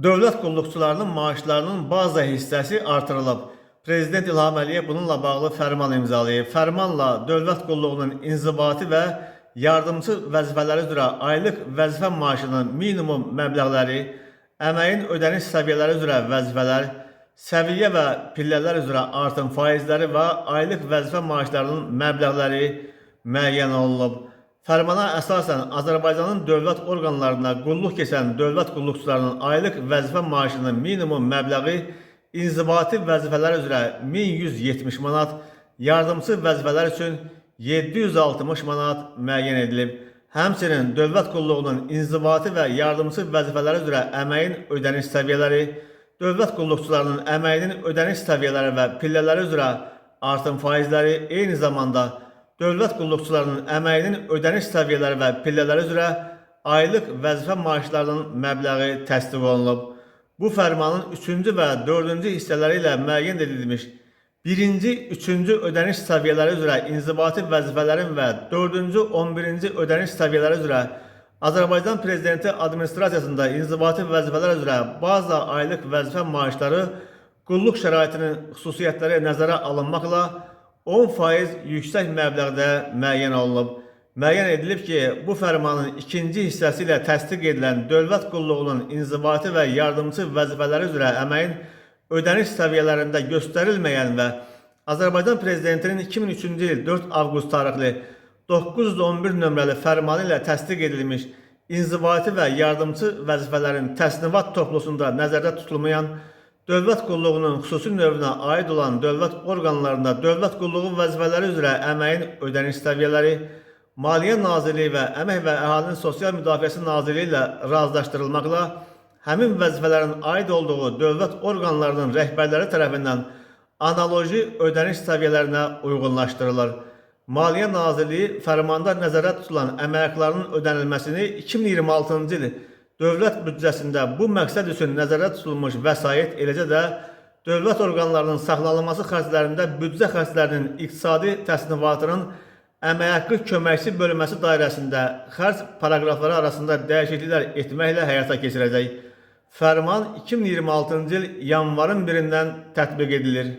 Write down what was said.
Dövlət qulluqçularının maaşlarının baza hissəsi artırılıb. Prezident İlham Əliyev bununla bağlı fərman imzalayıb. Fərmanla dövlət qulluğunun inzibati və yardımçı vəzifələri üzrə aylıq vəzifə maaşının minimum məbləğləri, əməyin ödəniş səviyyələri üzrə vəzifələr, səviyyə və pillələr üzrə artım faizləri və aylıq vəzifə maaşlarının məbləğləri müəyyən olunub. Fərmana əsasən Azərbaycanın dövlət orqanlarına qulluq keçən dövlət qulluqçularının aylıq vəzifə maaşının minimum məbləği inzibati vəzifələr üzrə 1170 manat, yardımçı vəzifələr üçün 760 manat müəyyən edilib. Həmçinin dövlət qulluğunun inzibati və yardımçı vəzifələri üzrə əməyin ödəniş səviyyələri, dövlət qulluqçularının əməyinin ödəniş səviyyələri və pillələri üzrə artım faizləri, eyni zamanda dövlət qulluqçularının əməyinin ödəniş səviyyələri və pillələri üzrə aylıq vəzifə maaşlarının məbləği təsdiq olunub. Bu fərmanın 3-cü və 4-cü hissələri ilə müəyyən edilmiş 1-ci, 3-cü ödəniş səviyyələri üzrə inzibati vəzifələrin və 4-cü, 11-ci ödəniş səviyyələri üzrə Azərbaycan Prezidenti administrasiyasında inzibati vəzifələr üzrə baza aylıq vəzifə maaşları qulluq şəraitinin xüsusiyyətləri nəzərə alınmaqla 10% yüksək məbləğdə müəyyən olunub. Müəyyən edilib ki, bu fərmanın ikinci hissəsi ilə təsdiq edilən dövlət qulluğunun inzibati və yardımçı vəzifələri üzrə əməyin ödəniş səviyyələrində göstərilməyən və Azərbaycan Prezidentinin 2003-cü il 4 avqust tarixli 911 nömrəli fərmanı ilə təsdiq edilmiş inzibati və yardımçı vəzifələrin təsnivat toplusunda nəzərdə tutulmayan dövlət qulluğunun xüsusi növünə aid olan dövlət orqanlarında dövlət qulluğu vəzifələri üzrə əməyin ödəniş səviyyələri, Maliyyə Nazirliyi və Əmək və Əhalinin Sosial Müdafiəsi Nazirliyi ilə razılaşdırılmaqla həmin vəzifələrin aid olduğu dövlət orqanlarının rəhbərləri tərəfindən analoji ödəniş səviyyələrinə uyğunlaşdırılır. Maliyyə Nazirliyi fərmanda nəzərdə tutulan əmək haqqlarının ödənilməsini 2026-cı il dövlət büdcəsində bu məqsəd üçün nəzərdə tutulmuş vəsait, eləcə də dövlət orqanlarının saxlanılması xərclərində büdcə xərclərinin iqtisadi təsnifatının əmək haqqı köməkçi bölməsi dairəsində xərc paraqrafları arasında dəyişikliklər etməklə həyata keçirəcək. Fərman 2026-cı il yanvarın 1-dən tətbiq edilir.